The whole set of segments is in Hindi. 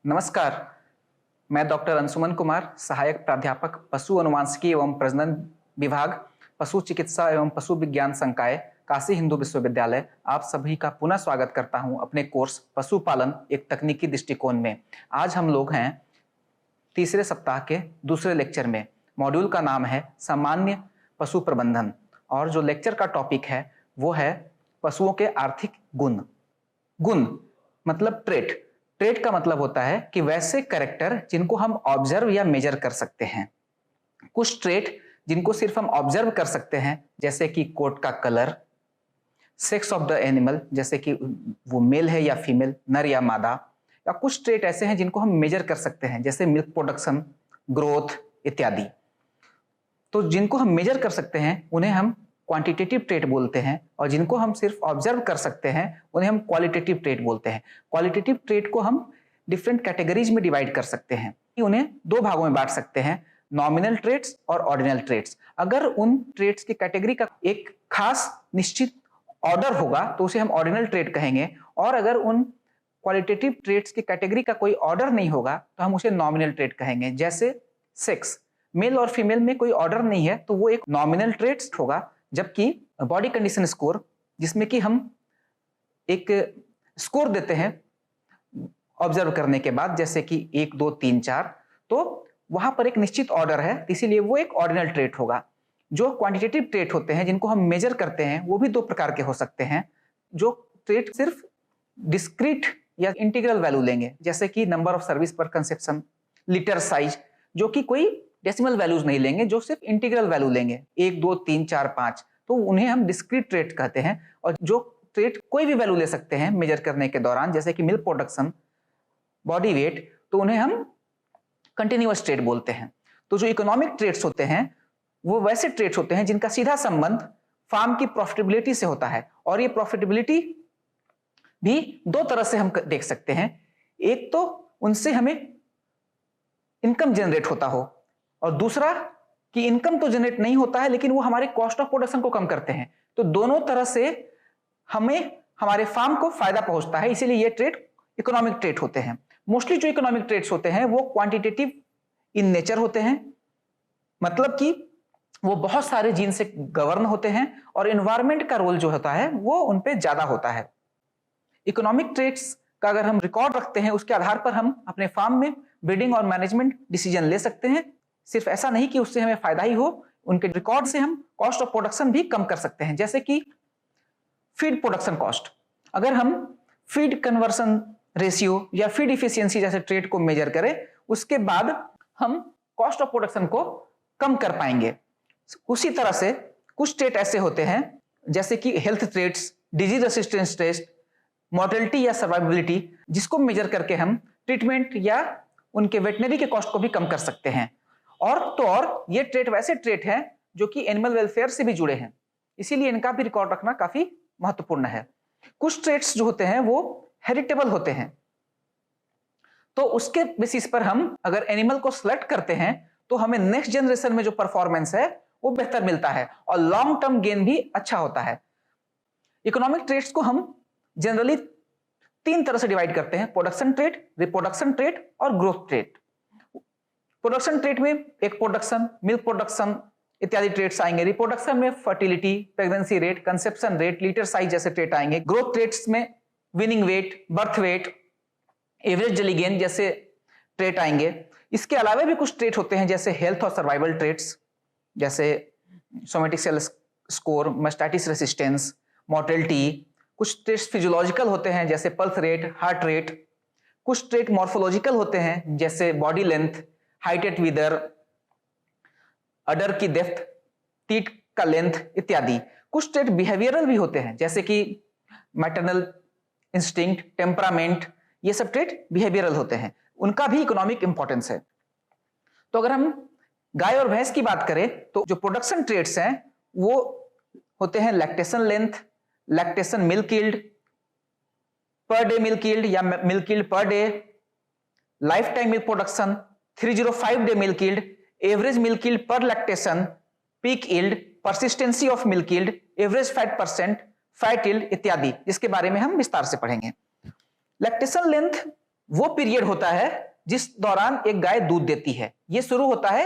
नमस्कार, मैं डॉक्टर अंशुमन कुमार, सहायक प्राध्यापक पशु अनुवांशिकी एवं प्रजनन विभाग, पशु चिकित्सा एवं पशु विज्ञान संकाय, काशी हिंदू विश्वविद्यालय आप सभी का पुनः स्वागत करता हूं अपने कोर्स पशुपालन एक तकनीकी दृष्टिकोण में। आज हम लोग हैं तीसरे सप्ताह के दूसरे लेक्चर में। मॉड्यूल का नाम है सामान्य पशु प्रबंधन और जो लेक्चर का टॉपिक है वो है पशुओं के आर्थिक गुण। गुण मतलब ट्रेट। ट्रेट का मतलब होता है कि वैसे कैरेक्टर जिनको हम ऑब्जर्व या मेजर कर सकते हैं। कुछ ट्रेट जिनको सिर्फ हम ऑब्जर्व कर सकते हैं, जैसे कि कोट का colour, sex of the animal, जैसे कि वो मेल है या फीमेल, नर या मादा। या कुछ ट्रेट ऐसे हैं जिनको हम मेजर कर सकते हैं, जैसे मिल्क प्रोडक्शन, ग्रोथ इत्यादि। तो जिनको हम मेजर कर सकते हैं उन्हें हम क्वांटिटेटिव ट्रेट बोलते हैं, और जिनको हम सिर्फ ऑब्जर्व कर सकते हैं उन्हें हम क्वालिटेटिव ट्रेट बोलते हैं। क्वालिटेटिव ट्रेट को हम डिफरेंट कैटेगरीज में डिवाइड कर सकते हैं। उन्हें दो भागों में बांट सकते हैं, नॉमिनल ट्रेट्स और ऑर्डिनल ट्रेट्स। अगर उन ट्रेट्स की कैटेगरी का एक खास निश्चित ऑर्डर होगा तो उसे हम ऑर्डिनल ट्रेट कहेंगे, और अगर उन क्वालिटेटिव ट्रेट्स की कैटेगरी का कोई ऑर्डर नहीं होगा तो हम उसे नॉमिनल ट्रेट कहेंगे। जैसे सेक्स, मेल और फीमेल में कोई ऑर्डर नहीं है तो वो एक नॉमिनल ट्रेट्स होगा, जबकि बॉडी कंडीशन स्कोर, जिसमें कि हम एक स्कोर देते हैं ऑब्जर्व करने के बाद, जैसे कि 1 2 3 4, तो वहां पर एक निश्चित ऑर्डर है, इसीलिए वो एक ऑर्डिनल ट्रेट होगा। जो क्वांटिटेटिव ट्रेट होते हैं जिनको हम मेजर करते हैं वो भी दो प्रकार के हो सकते हैं। जो ट्रेट सिर्फ डिस्क्रीट या इंटीग्रल वैल्यू लेंगे, जैसे कि number of service per conception, litre size, जो कि कोई डेसिमल वैल्यूज नहीं लेंगे, जो सिर्फ इंटीग्रल वैल्यू लेंगे 1 2 3 4 5, तो उन्हें हम डिस्क्रीट ट्रेट कहते हैं। और जो ट्रेट कोई भी वैल्यू ले सकते हैं मेजर करने के दौरान, जैसे कि मिल्क प्रोडक्शन, बॉडी वेट, तो उन्हें हम कंटिन्यूअस ट्रेट बोलते हैं। तो जो इकोनॉमिक ट्रेट्स होते हैं वो वैसे ट्रेट्स होते हैं जिनका सीधा संबंध फार्म की प्रॉफिटेबिलिटी से होता है, और ये प्रॉफिटेबिलिटी भी दो तरह से हम देख सकते हैं। एक तो उनसे हमें इनकम जनरेट होता हो, और दूसरा कि इनकम तो जनरेट नहीं होता है लेकिन वो हमारे कॉस्ट ऑफ प्रोडक्शन को कम करते हैं। तो दोनों तरह से हमें हमारे फार्म को फायदा पहुंचता है, इसीलिए ये ट्रेड इकोनॉमिक ट्रेड होते हैं। मोस्टली जो इकोनॉमिक ट्रेड्स होते हैं वो क्वांटिटेटिव इन नेचर होते हैं, मतलब कि वो बहुत सारे जीन से गवर्न होते हैं, और एनवायरनमेंट का रोल जो होता है वो उन पे ज्यादा होता है। इकोनॉमिक ट्रेड्स का अगर हम रिकॉर्ड रखते हैं, उसके आधार पर हम अपने फार्म में ब्रीडिंग और मैनेजमेंट डिसीजन ले सकते हैं। सिर्फ ऐसा नहीं कि उससे हमें फायदा ही हो, उनके रिकॉर्ड से हम कॉस्ट ऑफ प्रोडक्शन भी कम कर सकते हैं। जैसे कि फीड प्रोडक्शन कॉस्ट, अगर हम फीड कन्वर्सन रेशियो या फीड इफिशियंसी जैसे ट्रेड को मेजर करें, उसके बाद हम कॉस्ट ऑफ प्रोडक्शन को कम कर पाएंगे। उसी तरह से कुछ ट्रेड ऐसे होते हैं, जैसे कि health traits, disease resistance test, mortality या सर्वाइवेबिलिटी, जिसको मेजर करके हम ट्रीटमेंट या उनके वेटनरी के कॉस्ट को भी कम कर सकते हैं। और ये ट्रेट वैसे ट्रेट हैं जो कि एनिमल वेलफेयर से भी जुड़े हैं, इसीलिए इनका भी रिकॉर्ड रखना काफी महत्वपूर्ण है। कुछ ट्रेट्स जो होते हैं वो हेरिटेबल होते हैं, तो उसके बेसिस पर हम अगर एनिमल को सिलेक्ट करते हैं तो हमें नेक्स्ट जनरेशन में जो परफॉर्मेंस है वो बेहतर मिलता है, और लॉन्ग टर्म गेन भी अच्छा होता है। इकोनॉमिक ट्रेट्स को हम जनरली 3 तरह से डिवाइड करते हैं: प्रोडक्शन ट्रेट, रिप्रोडक्शन ट्रेट और ग्रोथ ट्रेट। प्रोडक्शन ट्रेट में एक प्रोडक्शन, मिल्क प्रोडक्शन इत्यादि ट्रेट्स आएंगे। रिप्रोडक्शन में fertility, pregnancy rate, conception rate, litter size जैसे ट्रेट आएंगे। ग्रोथ ट्रेट्स में weaning weight, birth weight, average daily gain जैसे ट्रेट आएंगे। इसके अलावा भी कुछ ट्रेट होते हैं जैसे हेल्थ और सर्वाइवल ट्रेट्स, जैसे somatic cell score, mastitis resistance, mortality. कुछ ट्रेट्स फिजियोलॉजिकल होते हैं जैसे पल्स रेट, हार्ट रेट। कुछ ट्रेट मॉर्फोलॉजिकल होते हैं जैसे body length, height at wither, udder की डेप्थ, टीथ का लेंथ इत्यादि। कुछ ट्रेट बिहेवियरल भी होते हैं जैसे कि मैटरनल इंस्टिंक्ट, टेम्परामेंट, ये सब ट्रेट बिहेवियरल होते हैं, उनका भी इकोनॉमिक इंपॉर्टेंस है। तो अगर हम गाय और भैंस की बात करें तो जो प्रोडक्शन ट्रेट्स हैं वो होते हैं lactation length, lactation milk yield, per day milk yield या milk yield per day, lifetime milk production, 305 day milk yield, average milk yield per lactation, peak yield, persistency of milk yield, average fat percent, fat yield इत्यादि, जिसके बारे में हम विस्तार से पढ़ेंगे। लैक्टेशन लेंथ वो पीरियड होता है जिस दौरान एक गाय दूध देती है। ये शुरू होता है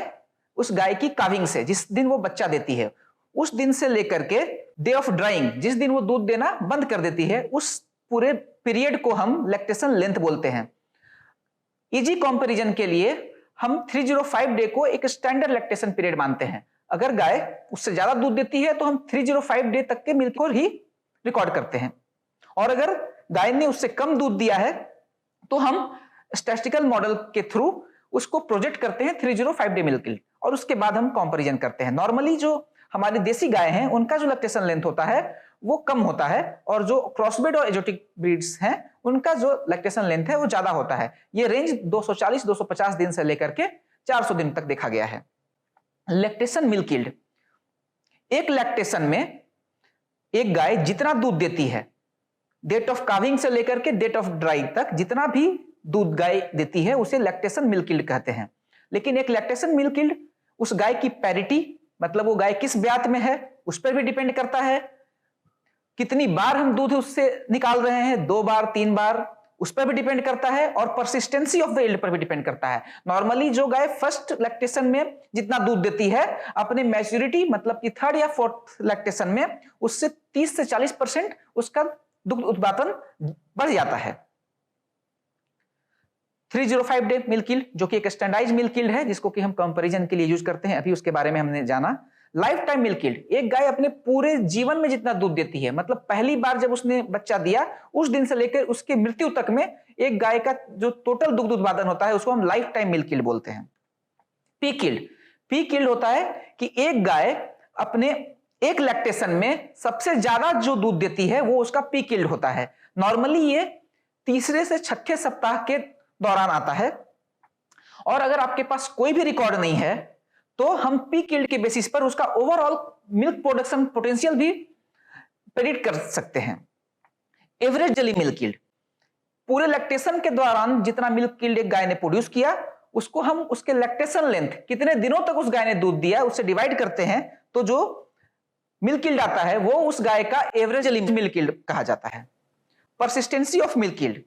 उस गाय की काविंग से, जिस दिन वो बच्चा देती है, उस दिन से लेकर के डे ऑफ ड्राइंग, जिस दिन वो दूध देना बंद कर देती है, उस पूरे पीरियड को हम लैक्टेशन लेंथ बोलते हैं। इजी कंपैरिजन के लिए हम 305 डे को एक स्टैंडर्ड लैक्टेशन पीरियड मानते हैं। अगर गाय उससे ज्यादा दूध देती है तो हम 305 डे तक के मिल्क को ही रिकॉर्ड करते हैं, और अगर गाय ने उससे कम दूध दिया है तो हम स्टैटिस्टिकल मॉडल के थ्रू उसको प्रोजेक्ट करते हैं 305 डे मिल्क यील्ड, और उसके बाद हम कंपैरिजन करते हैं। नॉर्मली जो हमारी देसी गाय हैं उनका जो लैक्टेशन लेंथ होता है वो कम होता है, और जो क्रॉसब्रीड और एक्सोटिक ब्रीड्स हैं उनका जो लैक्टेशन लेंथ है वो ज्यादा होता है। ये रेंज 240-250 दिन से लेकर के 400 दिन तक देखा गया है। लैक्टेशन मिल्क यील्ड, एक लैक्टेशन में एक गाय जितना दूध देती है, डेट ऑफ काविंग से लेकर के डेट ऑफ ड्राई तक जितना भी दूध गाय देती है उसे लैक्टेशन मिल्क यील्ड कहते हैं। लेकिन एक लैक्टेशन मिल्क यील्ड उस गाय की पैरिटी, मतलब वो गाय किस ब्यात में है उस पर भी डिपेंड करता है। कितनी बार हम दूध उससे निकाल रहे हैं, 2 बार 3 बार, उस पर भी डिपेंड करता है, और परसिस्टेंसी ऑफ द यील्ड पर भी डिपेंड करता है। नॉर्मली जो गाय फर्स्ट लैक्टेशन में जितना दूध देती है, अपने मैच्योरिटी मतलब कि थर्ड या फोर्थ लैक्टेशन में उससे 30 से 40% उसका दुग्ध उत्पादन बढ़ जाता है। 305 डे मिल्क यील्ड जो कि एक स्टैंडर्डाइज्ड मिल्क यील्ड है, जिसको कि हम कंपैरिजन के लिए यूज करते हैं, अभी उसके बारे में हमने जाना। लाइफ टाइम मिल्क यील्ड, एक गाय अपने पूरे जीवन में जितना दूध देती है, मतलब पहली बार जब उसने बच्चा दिया उस दिन से लेकर उसके मृत्यु तक में एक गाय का जो टोटल दुग्ध उत्पादन होता है उसको हम लाइफ टाइम मिल्क यील्ड बोलते हैं। पीक यील्ड, पीक यील्ड होता है कि एक गाय अपने एक लैक्टेशन में सबसे ज्यादा जो दूध देती है वो उसका पीक यील्ड होता है। नॉर्मली ये तीसरे से छठे सप्ताह के दौरान आता है, और अगर आपके पास कोई भी रिकॉर्ड नहीं है तो हम पीक यील्ड के बेसिस पर उसका ओवरऑल मिल्क प्रोडक्शन पोटेंशियल भी प्रेडिक्ट कर सकते हैं। एवरेज डेली मिल्क यील्ड, पूरे लैक्टेशन के दौरान जितना मिल्क यील्ड एक गाय ने प्रोड्यूस किया उसको हम उसके लैक्टेशन लेंथ, कितने दिनों तक उस गाय ने दूध दिया, उससे डिवाइड करते हैं, तो जो मिल्क यील्ड आता है वो उस गाय का एवरेज डेली मिल्क यील्ड कहा जाता है। परसिस्टेंसी ऑफ मिल्क यील्ड,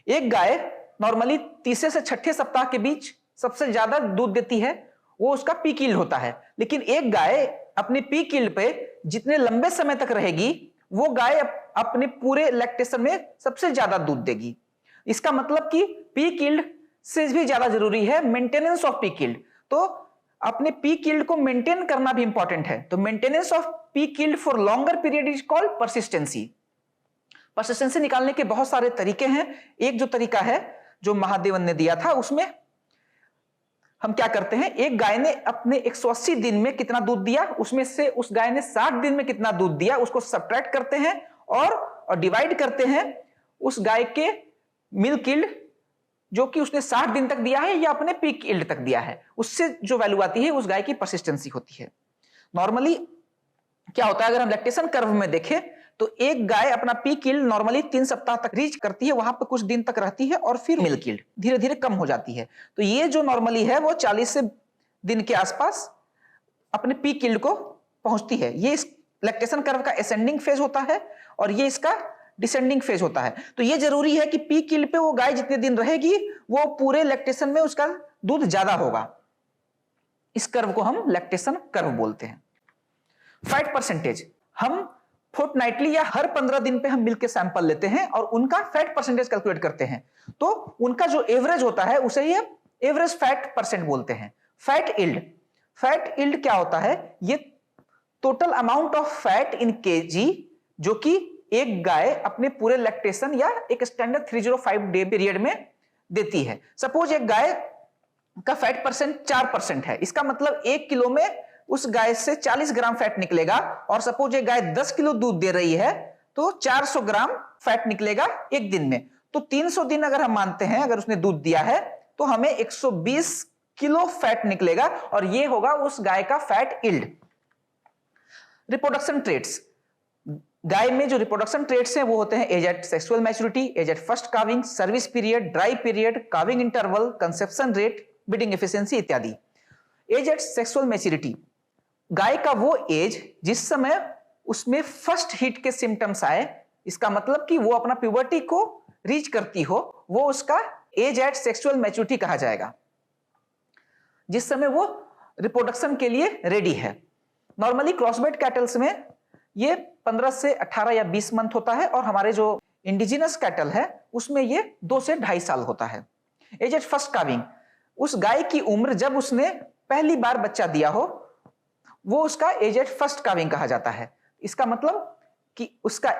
एक गाय नॉर्मली तीसरे से छठे सप्ताह के बीच सबसे ज्यादा दूध देती है, वो उसका पीक यील्ड होता है। लेकिन एक गाय अपने पीक यील्ड पे जितने लंबे समय तक रहेगी वो गाय अपने पूरे लैक्टेशन में सबसे ज्यादा दूध देगी। इसका मतलब कि पीक यील्ड से भी ज्यादा जरूरी है मेंटेनेंस ऑफ पीक यील्ड। तो अपने पीक यील्ड को मेंटेन करना भी इंपॉर्टेंट है। तो maintenance off peak yield for longer period is called persistency. Persistency निकालने के बहुत सारे तरीके हैं। एक जो तरीका है जो महादेवन ने दिया था, उसमें हम क्या करते हैं, एक गाय ने अपने 180 दिन में कितना दूध दिया, उसमें से उस गाय ने 60 दिन में कितना दूध दिया, उसको सब्ट्रैक्ट करते हैं और डिवाइड करते हैं उस गाय के मिल्क यील्ड जो कि उसने 60 दिन तक दिया है या अपने पीक यील्ड तक दिया है, उससे जो वैल्यू आती है उस गाय की परसिस्टेंसी होती है। नॉर्मली क्या होता है, अगर हम लैक्टेशन कर्व में देखें तो एक गाय अपना पीक यील्ड नॉर्मली 3 सप्ताह तक रीच करती है, वहां पर कुछ दिन तक रहती है और फिर मिल्क यील्ड धीरे धीरे कम हो जाती है। तो ये जो नॉर्मली है वो 40 से दिन के आसपास अपने पीक यील्ड को पहुंचती है। ये इस लैक्टेशन कर्व का असेंडिंग फेज होता है और ये इसका डिसेंडिंग फेज होता है। तो ये जरूरी है कि पीक यील्ड पे वो गाय जितने दिन रहेगी वो पूरे लैक्टेशन में उसका दूध ज्यादा होगा। इस कर्व को हम लैक्टेशन कर्व बोलते हैं। फैट परसेंटेज, हम फोर्टनाइटली या हर 15 दिन पे हम मिल्क के सैंपल लेते हैं और उनका फैट परसेंटेज कैलकुलेट करते हैं। तो उनका जो एवरेज होता है उसे ही एवरेज फैट परसेंट बोलते हैं। फैट यील्ड, फैट यील्ड क्या होता है, ये total amount of fat in KG जो कि एक गाय अपने पूरे लैक्टेशन या एक स्टैंडर्ड 305 डे पीरियड में देती है। सपोज एक गाय का फैट परसेंट 4% है, इसका मतलब 1 किलो में उस गाय से 40 ग्राम फैट निकलेगा। और सपोज एक गाय 10 किलो दूध दे रही है तो 400 ग्राम फैट निकलेगा एक दिन में। तो 300 दिन अगर हम मानते हैं, अगर उसने दूध दिया है तो हमें 120 किलो फैट निकलेगा और ये होगा उस गाय का फैट यील्ड। रिप्रोडक्शन ट्रेट्स, गाय में जो रिप्रोडक्शन ट्रेट्स हैं वो होते हैं age at sexual maturity, age at first calving, service period, dry period, calving interval, conception rate, breeding efficiency इत्यादि। एज एट सेक्सुअल मैच्योरिटी, गाय का वो एज जिस समय उसमें फर्स्ट हिट के सिम्टम्स आए, इसका मतलब कि वो अपना प्यूबर्टी को रीच करती हो वो उसका एज एट सेक्सुअल मैच्योरिटी कहा जाएगा, जिस समय वो रिप्रोडक्शन के लिए रेडी है। नॉर्मली क्रॉसब्रेड कैटल्स में ये 15 से 18 या 20 मंथ होता है और हमारे जो इंडिजिनस कैटल है उसमें ये 2 से 2.5 साल होता है। एज एट फर्स्ट काविंग, उस गाय की उम्र जब उसने पहली बार बच्चा दिया हो वो उसका एज एट फर्स्ट काविंग कहा जाता है। इसका मतलब कि उसका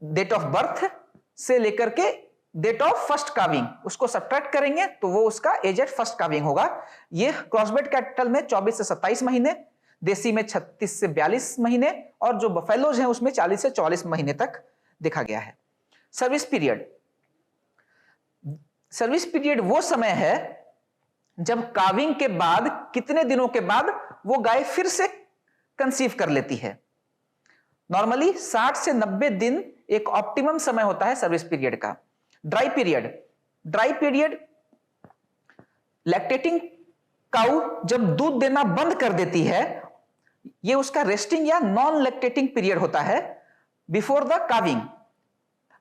डेट ऑफ बर्थ से लेकर के डेट ऑफ फर्स्ट काविंग उसको सब्ट्रैक्ट करेंगे तो वो उसका एज एट फर्स्ट काविंग होगा। ये क्रॉसब्रेड कैटल में 24 से 27 महीने, देसी में 36 से 42 महीने और जो बफेलोज हैं उसमें 40 से 44 महीने तक देखा गया है। सर्विस पीरियड, सर्विस पीरियड वो समय है जब काविंग के बाद कितने दिनों के बाद वो गाय फिर से कंसीव कर लेती है। नॉर्मली 60 से 90 दिन एक ऑप्टिमम समय होता है सर्विस पीरियड का। Dry period, dry period lactating cow जब दूध देना बंद कर देती है, ये उसका रेस्टिंग या नॉन लैक्टेटिंग पीरियड होता है बिफोर द काविंग।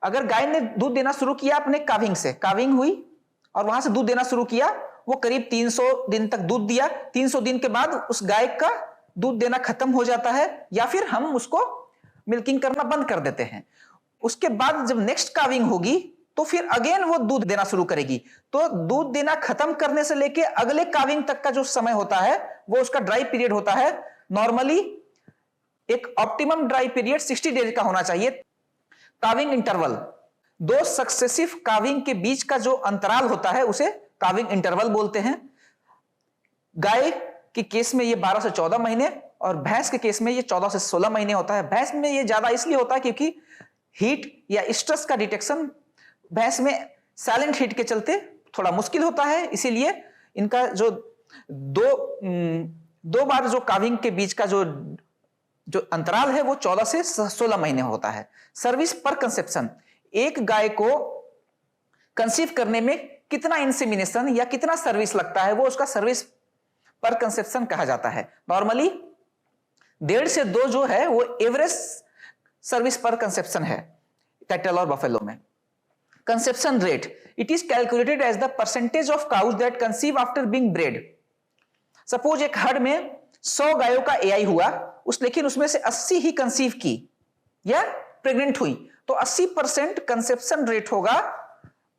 अगर गाय ने दूध देना शुरू किया अपने काविंग से, काविंग हुई और वहां से दूध देना शुरू किया, वो करीब 300 दिन तक दूध दिया, 300 दिन के बाद उस गाय का दूध देना खत्म हो जाता है या फिर हम उसको मिल्किंग करना बंद कर देते हैं। उसके बाद जब नेक्स्ट काविंग होगी तो फिर अगेन वो दूध देना शुरू करेगी। तो दूध देना खत्म करने से लेके अगले काविंग तक का जो समय होता है वो उसका ड्राई पीरियड होता है। नॉर्मली एक ऑप्टिमम ड्राई पीरियड 60 डेज का होना चाहिए। काविंग इंटरवल, 2 सक्सेसिव काविंग के बीच का जो अंतराल होता है उसे काविंग इंटरवल बोलते हैं। गाय के केस में ये 12 से 14 महीने और भैंस के केस में ये 14 से 16 महीने होता है। भैंस में ये ज्यादा इसलिए होता है क्योंकि हीट या स्ट्रेस का डिटेक्शन भैंस में साइलेंट हीट के चलते थोड़ा मुश्किल होता है, इसीलिए इनका जो दो बार जो काविंग के बीच का जो अंतराल है वो 14 से 16 महीने होता है। सर्विस पर कंसेप्शन, एक गाय को कंसीव करने में कितना इंसेमिनेशन या कितना सर्विस लगता है वो उसका सर्विस पर कंसेप्शन कहा जाता है। नॉर्मली 1.5 से 2 जो है वो एवरेज सर्विस पर कंसेप्शन है कैटल और बफेलो में। Conception rate, it is calculated as the percentage of cows that conceive after being bred. Suppose एक हर्ड में 100 गायों का एआई हुआ, लेकिन उसमें से 80 ही कंसीव की या प्रेग्नेंट हुई, तो 80% कंसेप्शन रेट होगा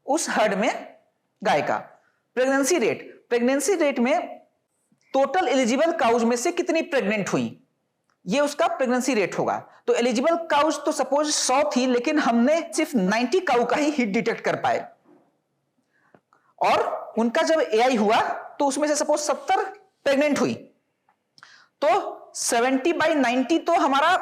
उस हर्ड में गाय का। प्रेगनेंसी रेट, प्रेगनेंसी रेट में टोटल एलिजिबल काउज में से कितनी प्रेग्नेंट हुई ये उसका प्रेगनेंसी रेट होगा। तो एलिजिबल काउज तो सपोज 100 थी लेकिन हमने सिर्फ 90 काउ का ही हिट डिटेक्ट कर पाए और उनका जब एआई हुआ तो उसमें से सपोज 70 प्रेग्नेंट हुई, तो 70/90 तो हमारा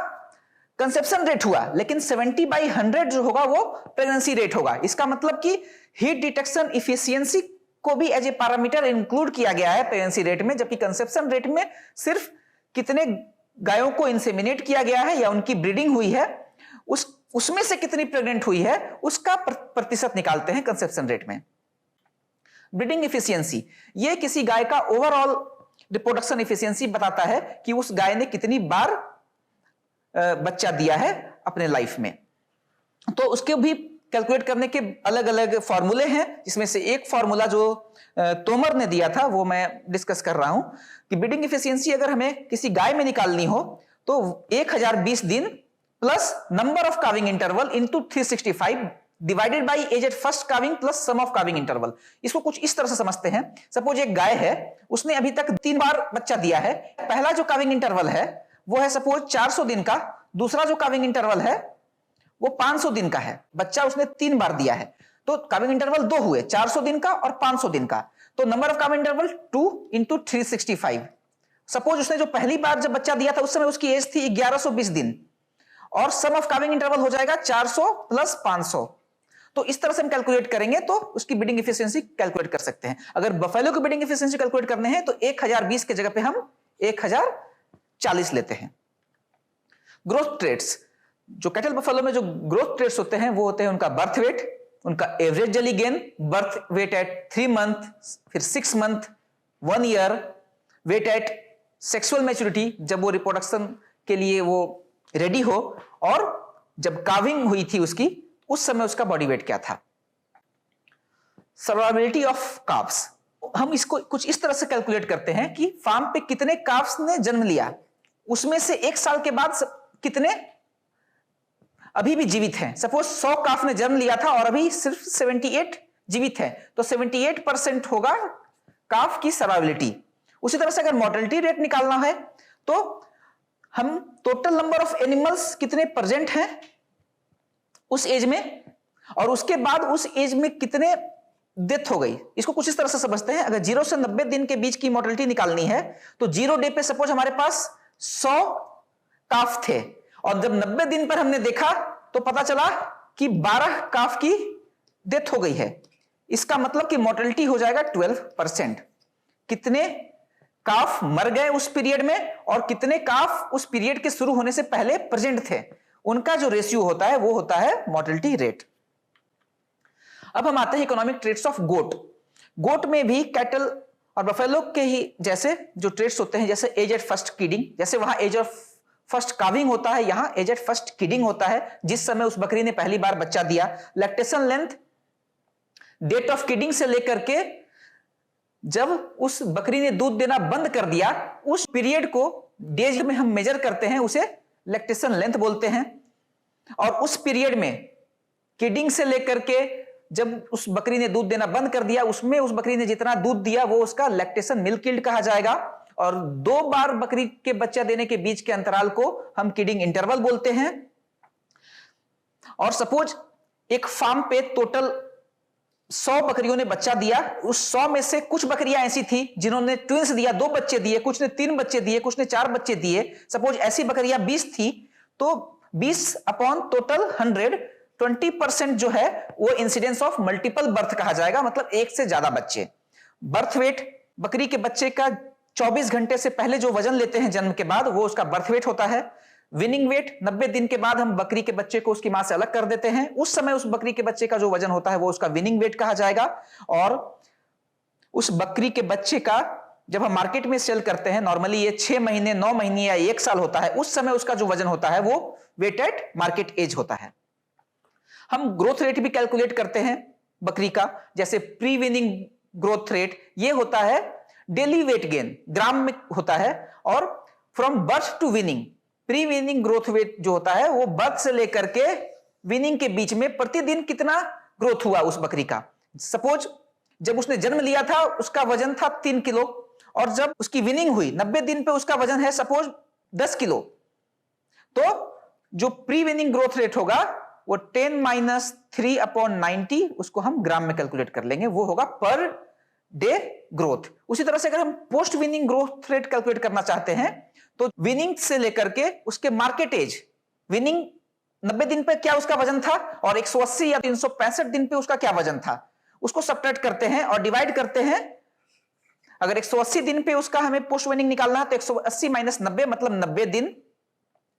कंसेप्शन रेट हुआ, लेकिन 70/100 जो होगा वो प्रेगनेंसी रेट होगा। इसका मतलब कि हीट डिटेक्शन इफिशियंसी को भी एज ए पैरामीटर इंक्लूड किया गया है प्रेगनेंसी रेट में, जबकि कंसेप्शन रेट में सिर्फ कितने गायों को इंसेमिनेट किया गया है या उनकी ब्रीडिंग हुई है उसमें से कितनी प्रेग्नेंट हुई है उसका प्रतिशत निकालते हैं कंसेप्शन रेट में। ब्रीडिंग इफिशियंसी, ये किसी गाय का ओवरऑल रिप्रोडक्शन इफिशियंसी बताता है कि उस गाय ने कितनी बार बच्चा दिया है अपने लाइफ में। तो उसके भी कैलकुलेट करने के अलग अलग फॉर्मूले हैं, जिसमें से एक फॉर्मूला जो तोमर ने दिया था वो मैं डिस्कस कर रहा हूं कि ब्रीडिंग इफिशियंसी अगर हमें किसी गाय में निकालनी हो तो 1020 दिन plus number of calving interval into 365 divided by age at first calving plus sum of calving interval. इसको कुछ इस तरह से समझते हैं, सपोज एक गाय है, उसने अभी तक 3 बार बच्चा दिया है। पहला जो काविंग इंटरवल है वो है सपोज 400 दिन का, दूसरा जो काविंग इंटरवल है वो 500 दिन का है। बच्चा उसने 3 बार दिया है, तो काविंग इंटरवल 2 हुए, 400 दिन का और 500 दिन का। तो number of calving interval 2 into 365। Suppose उसने जो पहली बार जब बच्चा दिया था उस समय उसकी एज थी 1120 दिन और सम ऑफ काविंग इंटरवल हो जाएगा 400 प्लस 500। तो इस तरह से हम कैलकुलेट करेंगे तो उसकी ब्रीडिंग एफिशिएंसी कैलकुलेट कर सकते हैं। अगर बफेलो की ब्रीडिंग एफिशिएंसी कैलकुलेट करने हैं तो 1020 के जगह पे हम 1040 लेते हैं। ग्रोथ ट्रेट्स, जो कैटल बफेलो में जो ग्रोथ ट्रेट्स होते हैं वो होते हैं उनका बर्थ वेट, उनका average daily gain, birth weight at 3 month, फिर 6 month, 1 year, weight at sexual maturity जब वो रिप्रोडक्शन के लिए वो रेडी हो, और जब काविंग हुई थी उसकी उस समय उसका बॉडी वेट क्या था। सर्वाइवबिलिटी ऑफ काफ्स, हम इसको कुछ इस तरह से कैलकुलेट करते हैं कि फार्म पे कितने काफ्स ने जन्म लिया, उसमें से 1 साल के बाद कितने अभी भी जीवित हैं। सपोज 100 काफ ने जन्म लिया था और अभी सिर्फ 78 जीवित है, तो 78% होगा काफ की सर्वाइवबिलिटी। उसी तरह से अगर मोर्टेलिटी रेट निकालना है तो हम टोटल नंबर ऑफ एनिमल्स कितने प्रेजेंट हैं उस एज में, और उसके बाद उस एज में कितने डेथ हो गई, इसको कुछ इस तरह से समझते हैं। अगर 0 से 90 दिन के बीच की मोर्टेलिटी निकालनी है तो 0 डे पे सपोज हमारे पास 100 काफ थे, और जब 90 दिन पर हमने देखा तो पता चला कि 12 काफ की डेथ हो गई है। इसका मतलब कि मोर्टेलिटी हो जाएगा 12%। कितने काफ मर गए उस पीरियड में और कितने काफ उस पीरियड के शुरू होने से पहले प्रेजेंट थे, उनका जो रेशियो होता है वो होता है मोर्टेलिटी रेट। अब हम आते हैं इकोनॉमिक ट्रेट्स ऑफ गोट। गोट में भी कैटल और बफेलो के ही जैसे जो ट्रेट्स होते हैं, जैसे एज एट फर्स्ट किडिंग, जैसे वहां एज ऑफ फर्स्ट काविंग होता है, यहां एज एट फर्स्ट किडिंग होता है, जिस समय उस बकरी ने पहली बार बच्चा दिया। Lactation length date of kidding से लेकर के जब उस बकरी ने दूध देना बंद कर दिया, उस पीरियड को डेज में हम मेजर करते हैं, उसे लैक्टेशन लेंथ बोलते हैं। और उस पीरियड में किडिंग से लेकर के जब उस बकरी ने दूध देना बंद कर दिया, उसमें उस बकरी ने जितना दूध दिया वो उसका लैक्टेशन मिल्क यील्ड कहा जाएगा। और 2 बार बकरी के बच्चा देने के बीच के अंतराल को हम किडिंग इंटरवल बोलते हैं। और सपोज एक फार्म पे टोटल 100 बकरियों ने बच्चा दिया, उस 100 में से कुछ बकरियां ऐसी थी जिन्होंने ट्विंस दिया, 2 बच्चे दिए, कुछ ने 3 बच्चे दिए, कुछ ने 4 बच्चे दिए। सपोज ऐसी बकरियां 20 थी, तो 20 अपॉन टोटल 100, 20% जो है वो इंसिडेंस ऑफ मल्टीपल बर्थ कहा जाएगा, मतलब एक से ज्यादा बच्चे। बर्थ वेट बकरी के बच्चे का 24 घंटे से पहले जो वजन लेते हैं जन्म के बाद, वो उसका बर्थ वेट होता है। विनिंग वेट 90 दिन के बाद हम बकरी के बच्चे को उसकी मां से अलग कर देते हैं, उस समय उस बकरी के बच्चे का जो वजन होता है वो उसका विनिंग वेट कहा जाएगा। और उस बकरी के बच्चे का जब हम मार्केट में सेल करते हैं, नॉर्मली ये 6 महीने, 9 महीने या 1 साल होता है, उस समय उसका जो वजन होता है वो वेट एट मार्केट एज होता है। हम ग्रोथ रेट भी कैलकुलेट करते हैं बकरी का, जैसे प्री विनिंग ग्रोथ रेट, ये होता है डेली वेट गेन, ग्राम में होता है। और from birth to weaning, pre weaning growth weight जो होता है वो बर्थ से लेकर के विनिंग के बीच में प्रतिदिन कितना ग्रोथ हुआ उस बकरी का। सपोज जब उसने जन्म लिया था उसका वजन था 3 किलो, और जब उसकी विनिंग हुई 90 दिन पे उसका वजन है सपोज 10 किलो, तो जो प्री विनिंग ग्रोथ रेट होगा वो 10 - 3/90, उसको हम ग्राम में कैलकुलेट कर लेंगे, वो होगा पर डे ग्रोथ। उसी तरह से अगर हम post winning growth rate calculate करना चाहते हैं तो विनिंग से लेकर के उसके मार्केट एज, विनिंग 90 दिन पे क्या उसका वजन था और 180 या 365 दिन पे उसका क्या वजन था, उसको सब्ट्रैक्ट करते हैं और डिवाइड करते हैं। अगर 180 दिन पे उसका हमें पोस्ट विनिंग निकालना है तो 180 - 90 मतलब 90 दिन,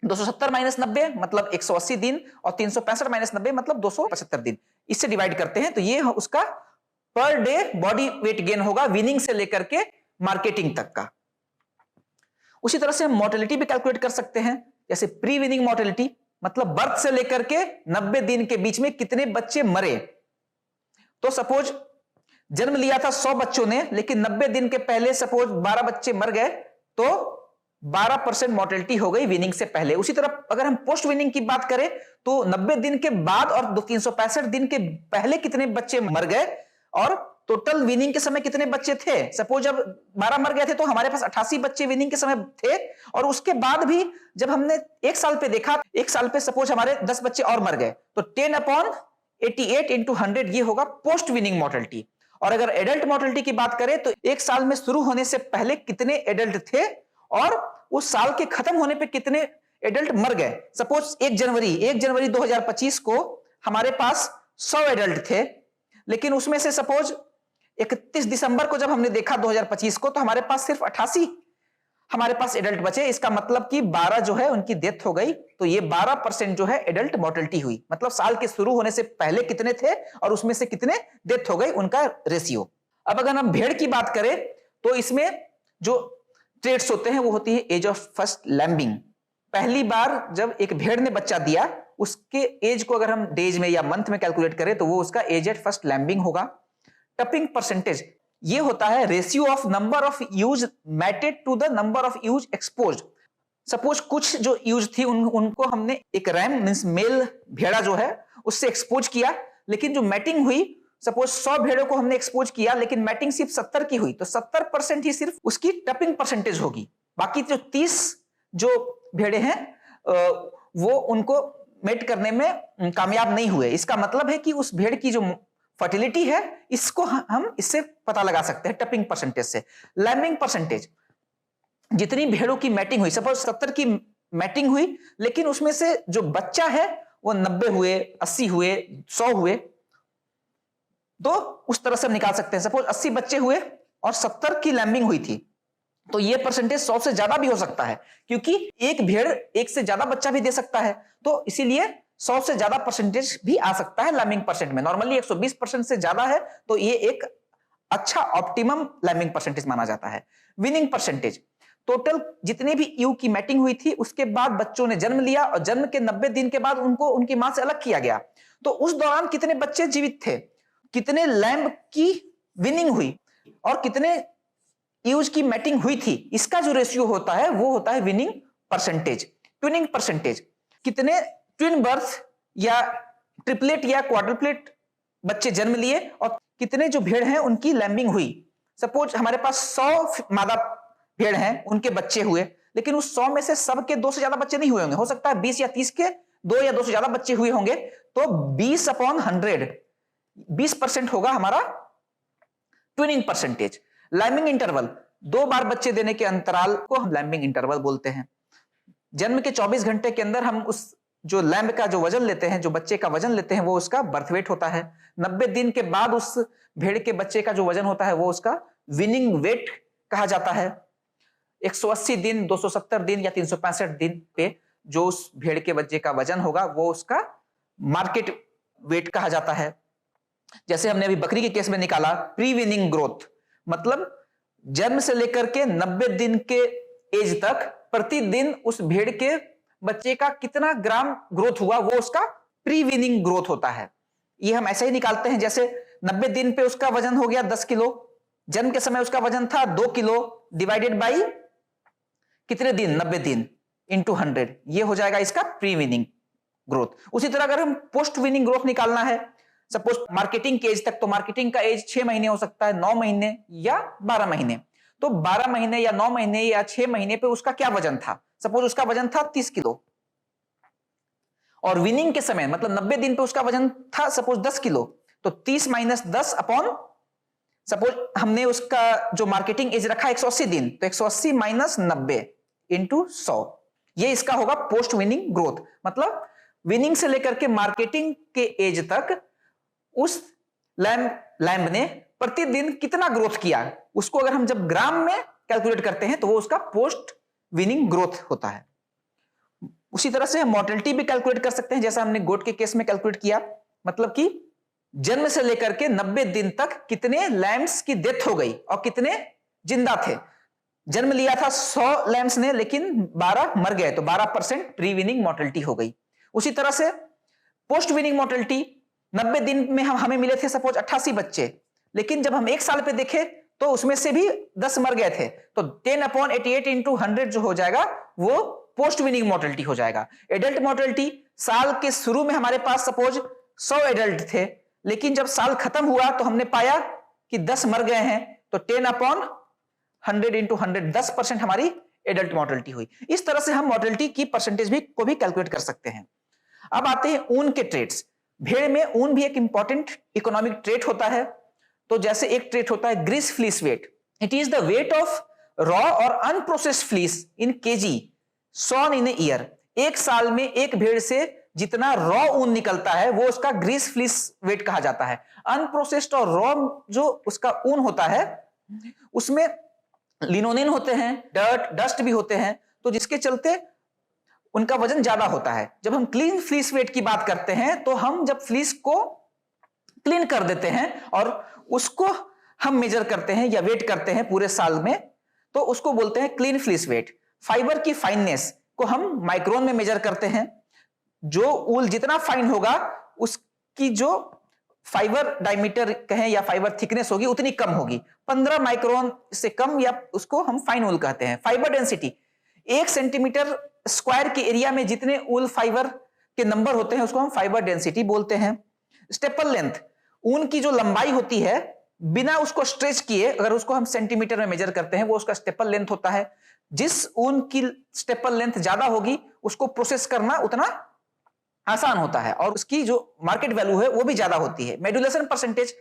270 - 90 मतलब 180 दिन, और 365 - 90 मतलब 275 दिन। इससे डिवाइड करते हैं तो ये उसका पर डे बॉडी वेट गेन होगा विनिंग से लेकर के मार्केटिंग तक का। उसी तरह से हम मोर्टेलिटी भी कैलकुलेट कर सकते हैं, जैसे प्री विनिंग मोर्टेलिटी मतलब बर्थ से लेकर के 90 दिन के बीच में कितने बच्चे मरे। तो सपोज जन्म लिया था 100 बच्चों ने, लेकिन 90 दिन के पहले सपोज 12 बच्चे मर गए, तो 12% मोर्टेलिटी हो गई विनिंग से पहले। उसी तरह अगर हम पोस्ट विनिंग की बात करें तो 90 दिन के बाद और 365 दिन के पहले कितने बच्चे मर गए और टोटल विनिंग के समय कितने बच्चे थे। सपोज जब 12 मर गए थे तो हमारे पास 88 बच्चे विनिंग के समय थे, और उसके बाद भी जब हमने 1 साल पे देखा, 1 साल पे सपोज हमारे 10 बच्चे और मर गए, तो 10/88 × 100 ये होगा पोस्ट विनिंग मोर्टेलिटी। और अगर एडल्ट मोर्टेलिटी की बात करें तो 1 साल में शुरू होने से पहले कितने एडल्ट थे और उस साल के खत्म होने पे कितने एडल्ट मर गए। सपोज 1 जनवरी 2025 को हमारे पास 100 एडल्ट थे, लेकिन उसमें से सपोज 31 दिसंबर को जब हमने देखा 2025 को, तो हमारे पास सिर्फ 88 हमारे पास एडल्ट बचे। इसका मतलब कि 12 जो है उनकी डेथ हो गई, तो ये 12% जो है एडल्ट मोर्टेलिटी हुई। मतलब साल के शुरू होने से पहले कितने थे और उसमें से कितने डेथ हो गई, उनका रेशियो। अब अगर हम भेड़ की बात करें तो इसमें जो ट्रेट्स होते हैं वो होती है एज ऑफ फर्स्ट लैम्बिंग। पहली बार जब एक भेड़ ने बच्चा दिया, उसके एज को अगर हम डेज में या मंथ में कैलकुलेट करें तो वो उसका एज एट फर्स्ट लैम्बिंग होगा। टपिंग परसेंटेज ये होता है ratio of number of ewes mated to the number of ewes exposed. Suppose कुछ जो यूज थी उनको हमने एक रैम मींस मेल भेड़ा जो है उससे एक्सपोज किया, लेकिन जो मैटिंग हुई सपोज 100 भेड़ों को हमने एक्सपोज किया लेकिन मैटिंग सिर्फ 70 की हुई, तो 70% ही सिर्फ उसकी टपिंग परसेंटेज होगी। बाकी जो 30 जो भेड़े हैं वो उनको मेट करने में कामयाब नहीं हुए। इसका मतलब है कि उस भेड़ की जो फर्टिलिटी है इसको हम इससे पता लगा सकते हैं टपिंग परसेंटेज से। लैम्बिंग परसेंटेज, जितनी भेड़ों की मैटिंग हुई, सपोज 70 की मैटिंग हुई लेकिन उसमें से जो बच्चा है वो 90 हुए, 80 हुए, 100 हुए, तो उस तरह से हम निकाल सकते हैं। सपोज 80 बच्चे हुए और 70 की लैम्बिंग हुई थी, तो ये परसेंटेज 100 से ज्यादा भी हो सकता है, क्योंकि एक भेड़ एक से ज्यादा बच्चा भी दे सकता है, तो इसीलिए 100 से ज्यादा परसेंटेज भी आ सकता है लैम्बिंग परसेंट में। नॉर्मली 120% से ज्यादा है तो ये एक अच्छा ऑप्टिमम लैम्बिंग परसेंटेज माना जाता है। विनिंग परसेंटेज, टोटल जितनी भी ईव की मैटिंग हुई थी उसके बाद बच्चों ने जन्म लिया और जन्म के 90 दिन के बाद उनको उनकी मां से अलग किया गया, तो उस दौरान कितने बच्चे जीवित थे, कितने लैम्ब की विनिंग हुई और कितने यूज की मैटिंग हुई थी, इसका जो रेशियो होता है वो होता है विनिंग परसेंटेज। ट्विनिंग परसेंटेज, कितने ट्विन बर्थ या ट्रिपलेट या क्वाड्रुपलेट बच्चे जन्म लिए और कितने जो भेड़ हैं उनकी लैम्बिंग हुई। सपोज हमारे पास 100 मादा भेड़ हैं, उनके बच्चे हुए, लेकिन उस 100 में से सबके 2 से ज्यादा बच्चे नहीं हुए होंगे, हो सकता है 20 या 30 के 2 या 2 से ज्यादा बच्चे हुए होंगे, तो 20/100 20% होगा हमारा ट्विनिंग परसेंटेज। लैम्बिंग इंटरवल, 2 बार बच्चे देने के अंतराल को हम लैम्बिंग इंटरवल बोलते हैं। जन्म के 24 घंटे के अंदर हम उस जो लैम्ब का जो वजन लेते हैं, जो बच्चे का वजन लेते हैं, वो उसका बर्थ वेट होता है। 90 दिन के बाद उस भेड़ के बच्चे का जो वजन होता है वो उसका विनिंग वेट कहा जाता है। 180 दिन, 270 दिन या 365 दिन पे जो उस भेड़ के बच्चे का वजन होगा वो उसका मार्केट वेट कहा जाता है। जैसे हमने अभी बकरी के केस में निकाला प्री विनिंग ग्रोथ, मतलब जन्म से लेकर के 90 दिन के एज तक प्रतिदिन उस भेड़ के बच्चे का कितना ग्राम ग्रोथ हुआ, वो उसका प्री विनिंग ग्रोथ होता है। ये हम ऐसे ही निकालते हैं, जैसे 90 दिन पे उसका वजन हो गया 10 किलो, जन्म के समय उसका वजन था 2 किलो, डिवाइडेड बाई कितने दिन, 90 दिन इंटू 100, ये हो जाएगा इसका प्री विनिंग ग्रोथ। उसी तरह अगर हम पोस्ट विनिंग ग्रोथ निकालना है, सपोज मार्केटिंग के एज तक, तो मार्केटिंग का एज 6 महीने हो सकता है, 9 महीने या 12 महीने, तो 12 महीने या 9 महीने या 6 महीने पे उसका क्या वजन था, सपोज उसका वजन था 30 किलो, और विनिंग के समय मतलब 90 दिन पे उसका वजन था सपोज 10 किलो, तो 30 - 10 अपॉन, सपोज हमने उसका जो मार्केटिंग एज रखा 180 दिन, तो 180 - 90 इंटू 100, ये इसका होगा पोस्ट विनिंग ग्रोथ। मतलब विनिंग से लेकर के मार्केटिंग के एज तक उस लैम्ब ने प्रतिदिन कितना ग्रोथ किया, उसको अगर हम जब ग्राम में कैलकुलेट करते हैं तो वो उसका पोस्ट विनिंग ग्रोथ होता है। उसी तरह से हम मॉर्टेलिटी भी कैलकुलेट कर सकते हैं, जैसा हमने गोट के केस में कैलकुलेट किया, मतलब कि जन्म से लेकर के 90 दिन तक कितने लैम्ब्स की डेथ हो गई और कितने जिंदा थे। जन्म लिया था 100 लैम्ब्स ने, लेकिन 12 मर गए, तो 12% प्री विनिंग मॉर्टेलिटी हो गई। उसी तरह से पोस्ट विनिंग मॉर्टेलिटी, 90 दिन में हमें मिले थे सपोज 88 बच्चे, लेकिन जब हम 1 साल पे देखे तो उसमें से भी 10 मर गए थे, तो 10/88 इंटू 100 जो हो जाएगा वो पोस्ट विनिंग मॉर्टेलिटी हो जाएगा। एडल्ट मॉर्टेलिटी, साल के शुरू में हमारे पास सपोज 100 एडल्ट थे, लेकिन जब साल खत्म हुआ तो हमने पाया कि 10 मर गए हैं, तो 10/100 इंटू 100 10% हमारी एडल्ट मॉर्टेलिटी हुई। इस तरह से हम मॉर्टेलिटी की परसेंटेज भी को भी कैलकुलेट कर सकते हैं। अब आते हैं ऊन के ट्रेड्स। भेड़ में ऊन भी एक इंपॉर्टेंट इकोनॉमिक ट्रेड होता है। तो जैसे एक ट्रेड होता है grease fleece weight, it is the weight of raw और unprocessed fleece in KG shorn in a year. एक साल में एक भेड़ से जितना रॉ ऊन निकलता है वो उसका ग्रीस फ्लीस वेट कहा जाता है। अनप्रोसेस्ड और रॉ जो उसका ऊन होता है उसमें लिनोनिन होते हैं, डस्ट भी होते हैं, तो जिसके चलते उनका वजन ज्यादा होता है। जब हम क्लीन फ्लीस वेट की बात करते हैं तो हम जब फ्लीस को क्लीन कर देते हैं और उसको हम मेजर करते हैं या वेट करते हैं पूरे साल में, तो उसको बोलते हैं क्लीन फ्लीस वेट। फाइबर की फाइननेस को हम माइक्रोन में मेजर करते हैं। जो ऊल जितना फाइन होगा उसकी जो फाइबर डायमीटर कहें या फाइबर थिकनेस होगी उतनी कम होगी, 15 माइक्रोन से कम, या उसको हम फाइन वूल कहते हैं। फाइबर डेंसिटी, 1 सेंटीमीटर स्क्वायर के एरिया में जितने वूल फाइबर के नंबर होते हैं उसको हम फाइबर डेंसिटी बोलते हैं। स्टेपल लेंथ, ऊन की जो लंबाई होती है बिना उसको स्ट्रेच किए, अगर उसको हम सेंटीमीटर में मेजर करते हैं वो उसका स्टेपल लेंथ होता है। जिस ऊन की स्टेपल लेंथ ज्यादा होगी उसको प्रोसेस करना उतना आसान होता है और उसकी जो मार्केट वैल्यू है वो भी ज्यादा होती है। मेडुलेशन परसेंटेज,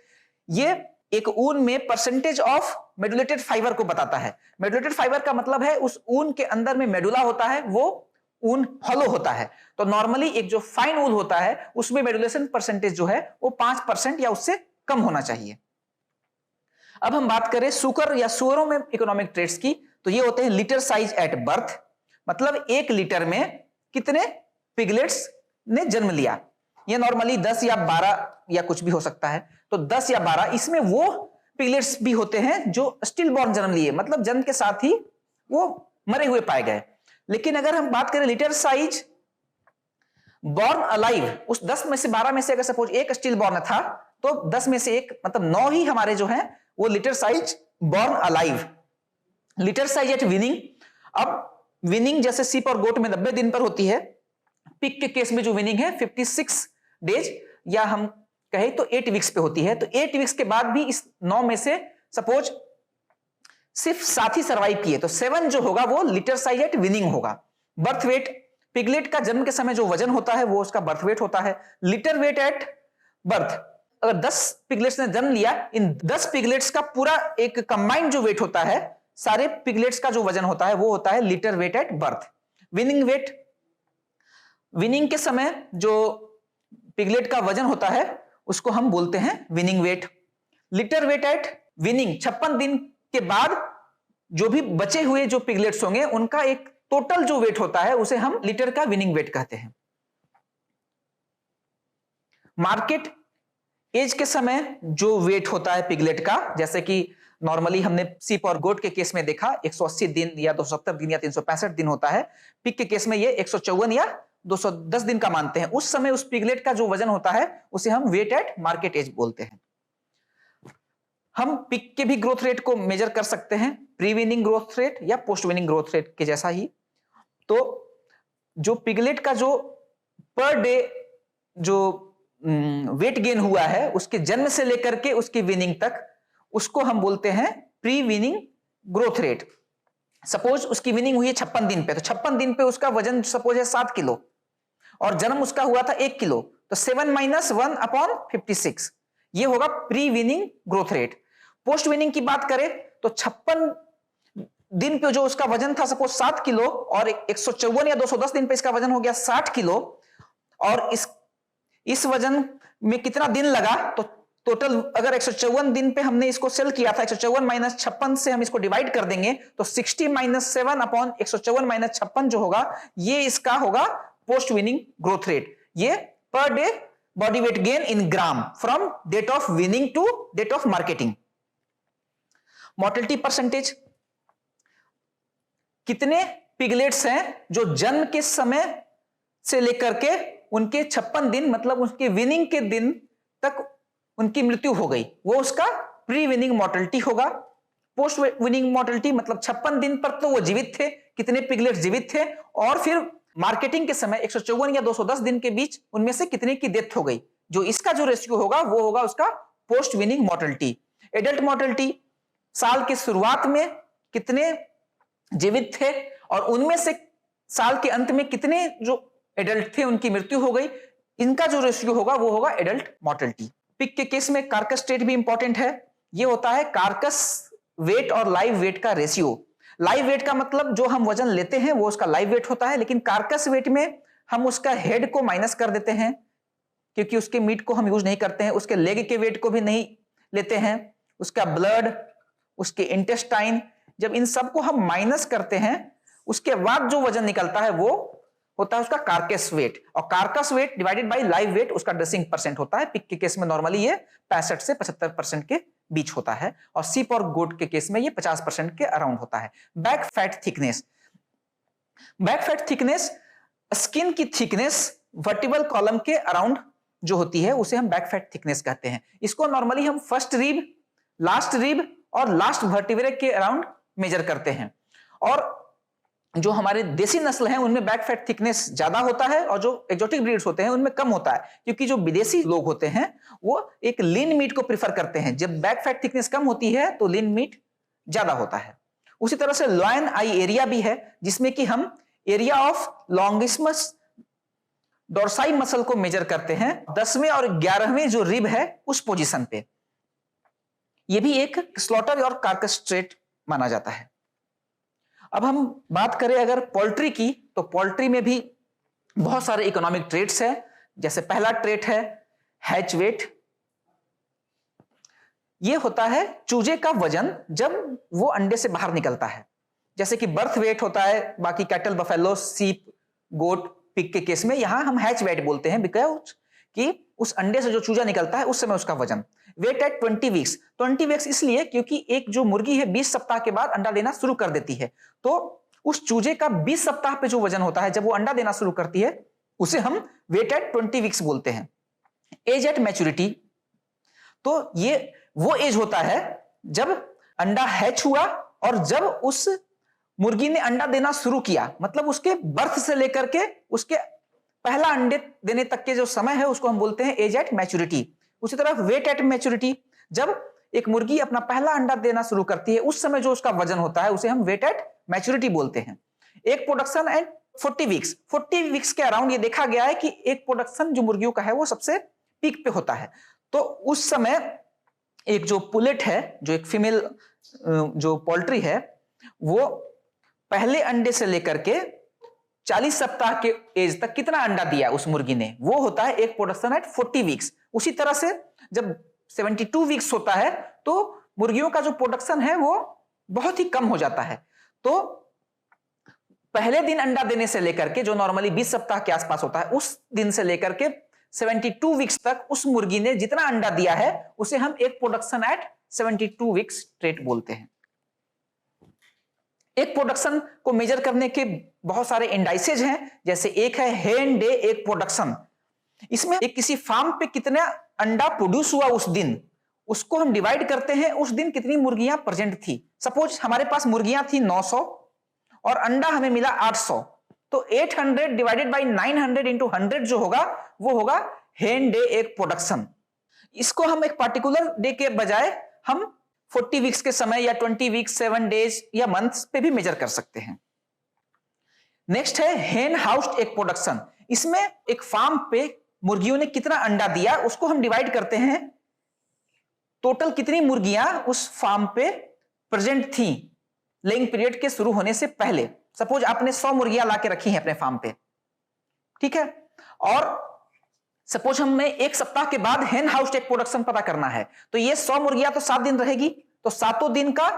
ये एक ऊन में परसेंटेज ऑफ मेडुलेटेड फाइबर को बताता है। मेडुलेटेड फाइबर का मतलब है उस ऊन के अंदर में मेडुला होता है, वो ऊन हॉलो होता है। तो नॉर्मली एक जो फाइन ऊल होता है उसमें मेडुलेशन परसेंटेज जो है वो 5% या उससे कम होना चाहिए। अब हम बात करें सुकर या सुअरों में इकोनॉमिक ट्रेट्स की, तो ये होते हैं लिटर साइज एट बर्थ, मतलब 1 लीटर में कितने पिगलेट्स ने जन्म लिया। ये नॉर्मली 10 या 12 या कुछ भी हो सकता है, तो 10 या 12, इसमें वो पिगलेट्स भी होते हैं जो स्टिल बॉर्न जन्म लिए, मतलब जन्म के साथ ही वो मरे हुए पाए गए। लेकिन अगर हम बात करें लिटर साइज बॉर्न अलाइव, उस 10 में से 12 में से अगर सपोज एक स्टिल बॉर्न था तो 10 में से एक मतलब 9 ही हमारे जो हैं वो litter size born alive. Litter size at weaning, अब विनिंग जैसे सीप और गोट में 90 दिन पर होती है, पिग के केस में जो विनिंग है 56 डेज या हम कहें तो 8 वीक्स पे होती है। तो 8 वीक्स के बाद भी इस 9 में से सपोज सिर्फ 7 ही सर्वाइव किए तो 7 जो होगा वो लिटर साइज एट विनिंग होगा। बर्थ वेट, पिगलेट का जन्म के समय जो वजन होता है वो उसका बर्थ वेट होता है। लिटर वेट एट बर्थ, अगर 10 पिगलेट्स ने जन्म लिया, इन 10 पिगलेट्स का पूरा एक कंबाइंड जो वेट होता है, सारे पिगलेट्स का जो वजन होता है वो होता है litter weight at birth. Weaning weight, weaning के समय जो पिगलेट का वजन होता है उसको हम बोलते हैं weaning weight. Litter weight at weaning, 56 दिन के बाद जो भी बचे हुए जो पिगलेट्स होंगे उनका एक टोटल जो वेट होता है उसे हम लिटर का विनिंग वेट कहते हैं। मार्केट एज के समय जो वेट होता है पिगलेट का, जैसे कि नॉर्मली हमने सीप और गोट के केस में देखा 180 दिन या 270 दिन या 365 दिन होता है, पिग के केस में ये 154 या 210 दिन का मानते हैं। उस समय उस पिगलेट का जो वजन होता है उसे हम वेट एट मार्केट एज बोलते हैं। हम पिग के भी ग्रोथ रेट को मेजर कर सकते हैं, प्री विनिंग ग्रोथ रेट या पोस्ट विनिंग ग्रोथ रेट के जैसा ही। तो जो पिगलेट का जो पर डे जो वेट गेन हुआ है उसके जन्म से लेकर के उसकी विनिंग तक, उसको हम बोलते हैं pre weaning growth rate. Suppose उसकी विनिंग हुई है 56 दिन पे, तो 56 दिन पे उसका वजन सपोज है 7 किलो और जन्म उसका हुआ था 1 किलो, तो 7 - 1/56 ये होगा pre weaning growth rate. Post winning की बात करें तो 56 दिन पे जो उसका वजन था सपोज 7 किलो और 154 या 210 दिन पे इसका वजन हो गया 60 किलो, और इस वजन में कितना दिन लगा, तो टोटल अगर 154 दिन पे हमने इसको सेल किया था, 154 - 56 से हम इसको डिवाइड कर देंगे तो 60 - 7/154 - 56 जो होगा ये इसका होगा पोस्ट विनिंग ग्रोथ रेट। ये per day body weight gain in gram from date of weaning to date of marketing. Mortality percentage, कितने पिगलेट्स हैं जो जन्म के समय से लेकर के उनके 56 दिन मतलब उसके विनिंग के दिन तक उनकी मृत्यु हो गई, वो उसका प्री विनिंग मोर्टेलिटी होगा। पोस्ट विनिंग मोर्टेलिटी मतलब 56 दिन पर तो वो जीवित थे, कितने पिगलेट्स जीवित थे, और फिर मार्केटिंग के समय 154 या 210 दिन के बीच उनमें से कितने की डेथ हो गई, जो इसका जो रेशियो होगा वो होगा उसका post winning mortality. Adult mortality, साल की शुरुआत में कितने जीवित थे और उनमें से साल के अंत में कितने जो एडल्ट थे उनकी मृत्यु हो गई, इनका जो रेशियो होगा वो होगा एडल्ट मोर्टेलिटी। पिग के केस में कार्कस रेट भी इंपॉर्टेंट है, ये होता है कार्कस वेट और लाइव वेट का रेशियो। लाइव वेट का मतलब जो हम वजन लेते हैं वो उसका लाइव वेट होता है, लेकिन कार्कस वेट में हम उसका हेड को माइनस कर देते हैं क्योंकि उसके मीट को हम यूज नहीं करते हैं, उसके लेग के वेट को भी नहीं लेते हैं, उसका ब्लड, उसके इंटेस्टाइन, जब इन सबको हम माइनस करते हैं उसके बाद जो वजन निकलता है वो होता है उसका कार्कस वेट, और carcass weight divided by live wait उसका ड्रेसिंग परसेंट होता है। पिग के केस में नॉर्मली ये 65 से 75% के बीच होता है, और सीप और गोट के केस में ये 50% के अराउंड होता है। Back fat thickness, back fat thickness skin की थिकनेस वर्टिबल कॉलम के अराउंड जो होती है उसे हम बैक फैट थिकनेस कहते हैं। इसको नॉर्मली हम फर्स्ट रिब, लास्ट रिब और लास्ट वर्टिब्रे के अराउंड मेजर करते हैं। और जो हमारे देसी नस्ल हैं उनमें बैक फैट थिकनेस ज्यादा होता है और जो एक्सोटिक ब्रीड्स होते हैं उनमें कम होता है, क्योंकि जो विदेशी लोग होते हैं वो एक लीन मीट को प्रीफर करते हैं। जब बैक फैट थिकनेस कम होती है तो लीन मीट ज्यादा होता है। उसी तरह से लॉयन आई एरिया भी है, जिसमें कि हम एरिया ऑफ लॉन्गिस्मस डोर्साई मसल को मेजर करते हैं 10वें और 11वें जो रिब है उस पोजीशन पे। यह भी एक स्लॉटर और कार्कस ट्रेट माना जाता है। अब हम बात करें अगर पोल्ट्री की, तो पोल्ट्री में भी बहुत सारे इकोनॉमिक ट्रेट्स है। जैसे पहला ट्रेट है हैच वेट। यह होता है चूजे का वजन जब वो अंडे से बाहर निकलता है। जैसे कि बर्थ वेट होता है बाकी कैटल, बफेलो, सीप, गोट, पिग के केस में, यहां हम हैच वेट बोलते हैं बिकॉज कि उस अंडे से जो चूजा निकलता है उस समय उसका वजन। Wait eight 20 weeks. 20 वीक्स इसलिए क्योंकि एक जो मुर्गी है 20 सप्ताह के बाद अंडा देना शुरू कर देती है, तो उस चूजे का 20 सप्ताह पे जो वजन होता है जब वो अंडा देना शुरू करती है उसे हम वेट एट 20 वीक्स बोलते हैं। एज एट मैच्योरिटी, तो ये वो एज होता है जब अंडा हैच हुआ और जब उस मुर्गी ने अंडा देना शुरू किया, मतलब उसके बर्थ से लेकर के उसके पहला अंडे देने तक के जो समय है उसको हम बोलते हैं एज एट मैच्योरिटी। उसी तरह वेट एट मैच्योरिटी, जब एक मुर्गी अपना पहला अंडा देना शुरू करती है उस समय जो उसका वजन होता है उसे हम वेट एट मैच्योरिटी बोलते हैं। एक प्रोडक्शन एट 40 वीक्स। 40 वीक्स के अराउंड ये देखा गया है कि एक प्रोडक्शन जो मुर्गियों का है वो सबसे पीक पे होता है। तो उस समय एक जो पुलेट है, जो एक फीमेल जो पोल्ट्री है, वो पहले अंडे से लेकर के 40 सप्ताह के एज तक कितना अंडा दिया उस मुर्गी ने, वो होता है एक प्रोडक्शन एट 40 वीक्स। उसी तरह से जब 72 वीक्स होता है तो मुर्गियों का जो प्रोडक्शन है वो बहुत ही कम हो जाता है। तो पहले दिन अंडा देने से लेकर के जो नॉर्मली 20 सप्ताह के आसपास होता है उस दिन से लेकर के 72 वीक्स तक उस मुर्गी ने जितना अंडा दिया है उसे हम एक प्रोडक्शन एट 72 वीक्स ट्रेट बोलते हैं। एक प्रोडक्शन को मेजर करने के बहुत सारे इंडाइसेज हैं। जैसे एक है हेन डे एक प्रोडक्शन। इसमें एक किसी फार्म पे कितना अंडा प्रोड्यूस हुआ उस दिन, उसको हम डिवाइड करते हैं उस दिन कितनी मुर्गियां प्रेजेंट थी। सपोज हमारे पास मुर्गियां थी 900 और अंडा हमें मिला 800, तो 800 डिवाइडेड बाई 900 इंटू 100 जो होगा वो होगा हेन डे एक प्रोडक्शन। इसको हम एक पार्टिकुलर डे के बजाय हम 40 वीक्स के समय या 20 वीक्स, 7 डेज या मंथ्स पे भी मेजर कर सकते हैं। नेक्स्ट है हेन हाउस्ड एक प्रोडक्शन। इसमें एक फार्म पे मुर्गियों ने कितना अंडा दिया उसको हम डिवाइड करते हैं टोटल कितनी मुर्गियां उस फार्म पे प्रेजेंट थी लेइंग पीरियड के शुरू होने से पहले। सपोज आपने 100 मुर्गियां लाके रखी हैं अपने फार्म पे, ठीक है, और सपोज हमें एक सप्ताह के बाद हेन हाउस एक प्रोडक्शन पता करना है, तो ये 100 मुर्गियां तो 7 दिन रहेगी, तो 7 दिन का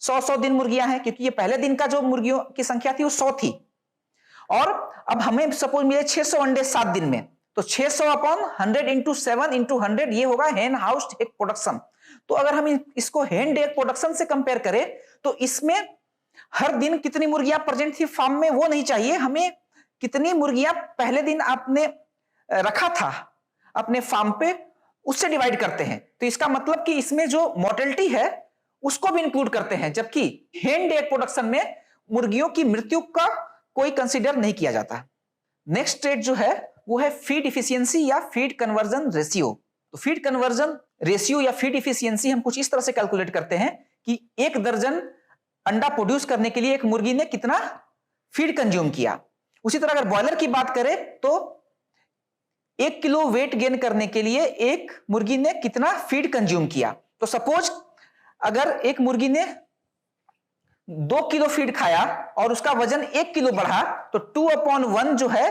100 दिन मुर्गियां हैं, क्योंकि ये पहले दिन का जो मुर्गियों की संख्या थी वो 100 थी। और अब हमें सपोज मिले 600 अंडे 7 दिन में, तो 600 अपॉन 100 इंटू 7 इंटू 100 ये होगा हेन हाउस एक प्रोडक्शन। तो अगर हम इसको हेन डे प्रोडक्शन से कंपेयर करें तो इसमें हर दिन कितनी मुर्गियां प्रेजेंट थी फार्म में वो नहीं चाहिए, हमें कितनी मुर्गियां पहले दिन आपने रखा था अपने फार्म पे उससे डिवाइड करते हैं। तो इसका मतलब कि इसमें जो मोर्टेलिटी है उसको भी इंक्लूड करते हैं, जबकि हेन डे प्रोडक्शन में मुर्गियों की मृत्यु का कोई कंसीडर नहीं किया जाता। नेक्स्ट ट्रेट जो है वो है फीड इफिशियंसी या फीड कन्वर्जन रेशियो। तो फीड कन्वर्जन रेशियो या फीड इफिशियंसी हम कुछ इस तरह से कैलकुलेट करते हैं कि 1 दर्जन अंडा प्रोड्यूस करने के लिए एक मुर्गी ने कितना फीड कंज्यूम किया। उसी तरह अगर बॉयलर की बात करें तो 1 किलो वेट गेन करने के लिए एक मुर्गी ने कितना फीड कंज्यूम किया। तो सपोज अगर एक मुर्गी ने 2 किलो फीड खाया और उसका वजन 1 किलो बढ़ा, तो 2/1 जो है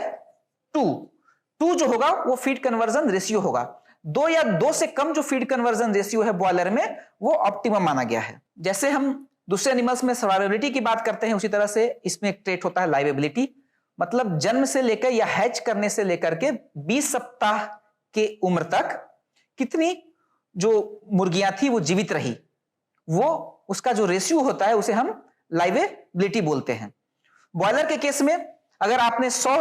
2 जो होगा वो फीड कन्वर्जन रेशियो होगा। 2 या 2 से कम जो फीड कन्वर्जन रेशियो है बॉयलर में वो ऑप्टिमम माना गया है। जैसे हम दूसरे एनिमल्स में सर्वाइवेबिलिटी की बात करते हैं उसी तरह से इसमें एक ट्रेट होता है लाइवेबिलिटी, मतलब जन्म से लेकर या हैच करने से लेकर के 20 सप्ताह के उम्र तक कितनी जो मुर्गियां थी वो जीवित रही, वो उसका जो रेशियो होता है उसे हम लाइवेबिलिटी बोलते हैं। बॉयलर के केस में अगर आपने 100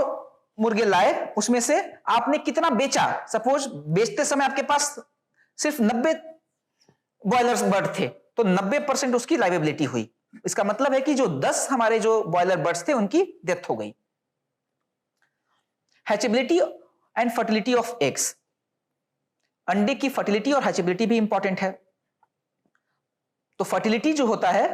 मुर्गे लाए, उसमें से आपने कितना बेचा। सपोज बेचते समय आपके पास सिर्फ 90 बॉयलर्स बर्ड थे, तो 90% उसकी लाइवेबिलिटी हुई। इसका मतलब है कि जो 10 हमारे जो बॉयलर बर्ड्स थे उनकी डेथ हो गई। Hatchability and fertility of eggs, अंडे की फर्टिलिटी और हैचेबिलिटी भी इंपॉर्टेंट है। तो फर्टिलिटी जो होता है,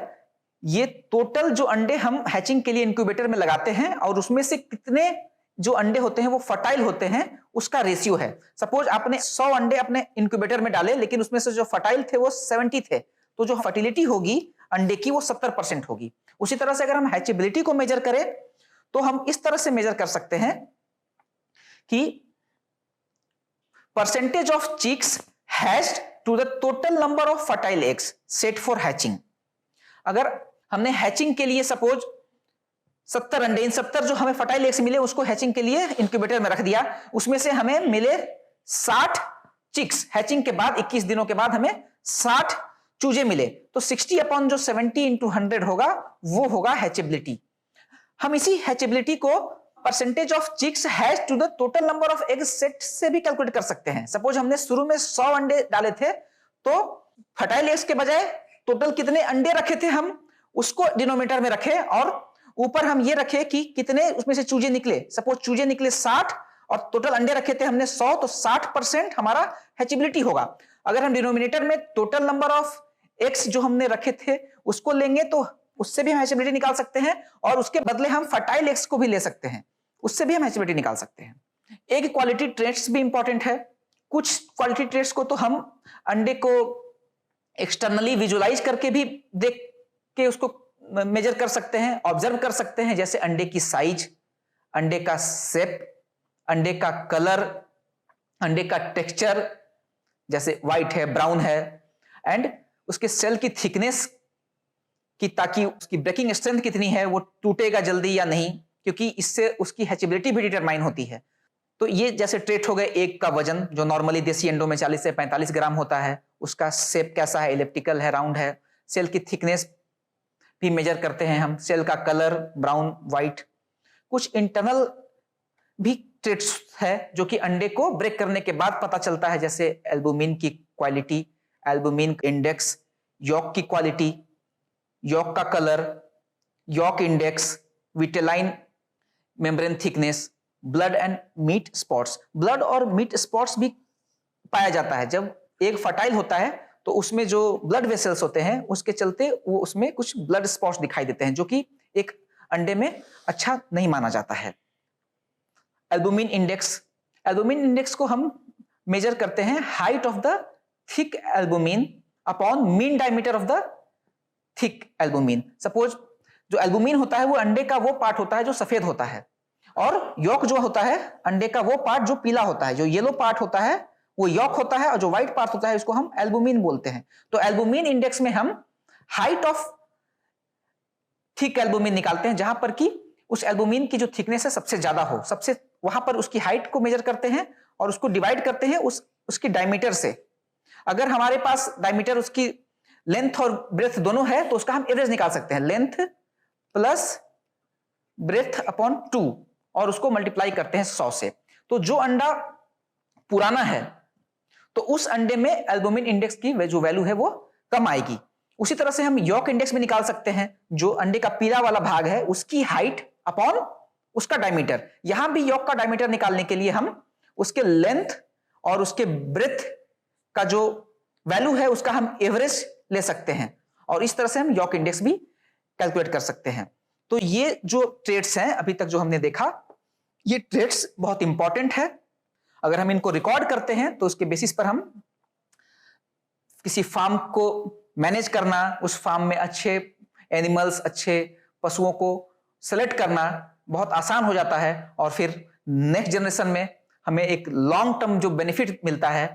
ये टोटल जो अंडे हम हैचिंग के लिए इंक्यूबेटर में लगाते हैं और उसमें से कितने जो अंडे होते हैं वो फर्टाइल होते हैं, उसका रेशियो है। सपोज आपने 100 अंडे अपने इंक्यूबेटर में डाले, लेकिन उसमें से जो फर्टाइल थे वो 70 थे, तो जो फर्टिलिटी होगी अंडे की वो 70% होगी। उसी तरह से अगर हम हैचेबिलिटी को मेजर करें तो हम इस तरह से मेजर कर सकते हैं कि percentage of chicks hatched to the total number of fertile eggs set for hatching. अगर हमने हैचिंग के लिए सपोज 70 अंडे, इन 70 जो हमें फर्टाइल एग्स मिले उसको हैचिंग के लिए इंक्यूबेटर में रख दिया, उसमें से हमें मिले 60 चिक्स। हैचिंग के बाद 21 दिनों के बाद हमें 60 चूजे मिले, तो 60 अपॉन जो 70 इंटू 100 होगा वो होगा हैचेबिलिटी। हम इसी हैचेबिलिटी को percentage of chicks hatch to the total number of egg set से भी कैलकुलेट कर सकते हैं। सपोज हमने शुरू में 100 अंडे डाले थे, तो फर्टाइल एग्स के बजाय टोटल कितने अंडे रखे थे हम उसको डिनोमिनेटर में रखे, और ऊपर हम ये रखे कि कितने उसमें से चूजे निकले। सपोज चूजे निकले 60 और टोटल अंडे रखे थे हमने 100, तो 60% हमारा हैचेबिलिटी होगा। अगर हम डिनोमिनेटर में टोटल नंबर ऑफ एग्स जो हमने रखे थे उसको लेंगे तो उससे भी हम हैचेबिलिटी निकाल सकते हैं, और उसके बदले हम फर्टाइल एग्स को भी ले सकते हैं, उससे भी हम हैचेबिलिटी निकाल सकते हैं। एक क्वालिटी ट्रेट्स भी इंपॉर्टेंट है। कुछ क्वालिटी ट्रेट्स को तो हम अंडे को एक्सटर्नली विजुअलाइज करके भी देख के उसको मेजर कर सकते हैं, ऑब्जर्व कर सकते हैं, जैसे अंडे की साइज, अंडे का शेप, अंडे का कलर, अंडे का टेक्सचर, जैसे व्हाइट है, ब्राउन है, एंड उसके सेल की थिकनेस की, ताकि उसकी ब्रेकिंग स्ट्रेंथ कितनी है, वो टूटेगा जल्दी या नहीं, क्योंकि इससे उसकी हैचेबिलिटी भी डिटरमाइन होती है। तो ये जैसे ट्रेट हो गए, एग का वजन जो नॉर्मली देसी अंडों में 40 से 45 ग्राम होता है, उसका शेप कैसा है, इलिप्टिकल है, राउंड है, सेल की थिकनेस भी मेजर करते हैं हम, सेल का कलर ब्राउन, व्हाइट। कुछ इंटरनल भी ट्रेट्स है जो कि अंडे को ब्रेक करने के बाद पता चलता है, जैसे एल्बुमिन की क्वालिटी, एल्बुमिन इंडेक्स, यॉक की क्वालिटी, यॉक का colour, yolk index, vitelline membrane thickness, blood and meat spots. Blood और मीट स्पॉट्स भी पाया जाता है। जब एग फर्टाइल होता है तो उसमें जो ब्लड वेसल्स होते हैं उसके चलते वो उसमें कुछ ब्लड स्पॉट्स दिखाई देते हैं, जो कि एक अंडे में अच्छा नहीं माना जाता है। एल्बुमिन इंडेक्स, एल्बुमिन इंडेक्स को हम मेजर करते हैं height of the thick albumin upon mean diameter of the thick albumin. Suppose जो एल्बुमिन होता है वो अंडे का वो पार्ट होता है जो सफेद होता है, और यॉक जो होता है अंडे का वो पार्ट जो पीला होता है, जो येलो पार्ट होता है वो यॉक होता है, और जो व्हाइट पार्ट होता है उसको हम एल्बुमिन बोलते हैं। तो एल्बुमिन इंडेक्स में हम हाइट ऑफ थिक एल्बुमिन निकालते हैं, जहां पर कि उस एल्बुमिन की जो थिकनेस है सबसे ज्यादा हो, सबसे वहां पर उसकी हाइट को मेजर करते हैं और उसको डिवाइड करते हैं उसकी डायमीटर से। अगर हमारे पास डायमीटर उसकी लेंथ और ब्रेथ दोनों है तो उसका हम एवरेज निकाल सकते हैं, लेंथ प्लस ब्रेथ अपॉन 2, और उसको मल्टीप्लाई करते हैं 100 से। तो जो अंडा पुराना है तो उस अंडे में एल्बुमिन इंडेक्स की जो वैल्यू है वो कम आएगी। उसी तरह से हम यॉक इंडेक्स में निकाल सकते हैं, जो अंडे का पीला वाला भाग है उसकी हाइट अपॉन उसका डायमीटर। यहां भी यॉक का डायमीटर निकालने के लिए हम उसके लेंथ और उसके ब्रेथ का जो वैल्यू है उसका हम एवरेज ले सकते हैं, और इस तरह से हम यॉक इंडेक्स भी कैलकुलेट कर सकते हैं। तो ये जो ट्रेड्स हैं अभी तक जो हमने देखा, ये ट्रेड्स बहुत इंपॉर्टेंट है। अगर हम इनको रिकॉर्ड करते हैं तो उसके बेसिस पर हम किसी फार्म को मैनेज करना, उस फार्म में अच्छे एनिमल्स, अच्छे पशुओं को सेलेक्ट करना बहुत आसान हो जाता है, और फिर नेक्स्ट जनरेशन में हमें एक लॉन्ग टर्म जो बेनिफिट मिलता है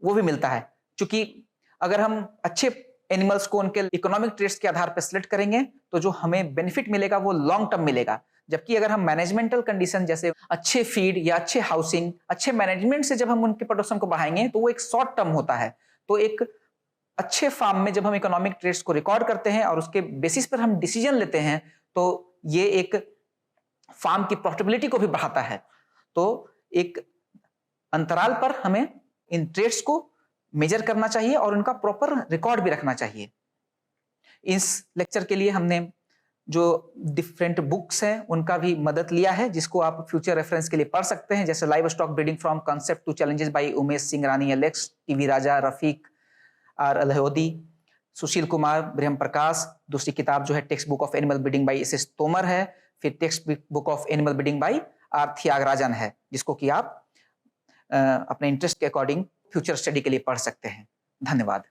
वो भी मिलता है। क्योंकि अगर हम अच्छे एनिमल्स को उनके इकोनॉमिक ट्रेड्स के आधार पर सिलेक्ट करेंगे तो जो हमें बेनिफिट मिलेगा वो लॉन्ग टर्म मिलेगा। जबकि अगर हम मैनेजमेंटल कंडीशन जैसे अच्छे फीड या अच्छे हाउसिंग, अच्छे मैनेजमेंट से जब हम उनके प्रोडक्शन को बढ़ाएंगे तो वो एक शॉर्ट टर्म होता है। तो एक अच्छे फार्म में जब हम इकोनॉमिक ट्रेड्स को रिकॉर्ड करते हैं और उसके बेसिस पर हम डिसीजन लेते हैं तो ये एक फार्म की प्रॉफिटेबिलिटी को भी बढ़ाता है। तो एक अंतराल पर हमें इन ट्रेड्स को मेजर करना चाहिए और उनका प्रॉपर रिकॉर्ड भी रखना चाहिए। इस लेक्चर के लिए हमने जो डिफरेंट बुक्स हैं उनका भी मदद लिया है, जिसको आप फ्यूचर रेफरेंस के लिए पढ़ सकते हैं, जैसे live stock breeding from concept to challenges by Umesh Singh Rani Alex, T V Raja, Rafiq R Alhodi, Sushil Kumar, Brahm Prakash. दूसरी किताब जो है text book of animal breeding by S S Tomar है। फिर text book of animal breeding by R Thiagarajan है, जिसको कि आप अपने इंटरेस्ट के अकॉर्डिंग फ्यूचर स्टडी के लिए पढ़ सकते हैं। धन्यवाद।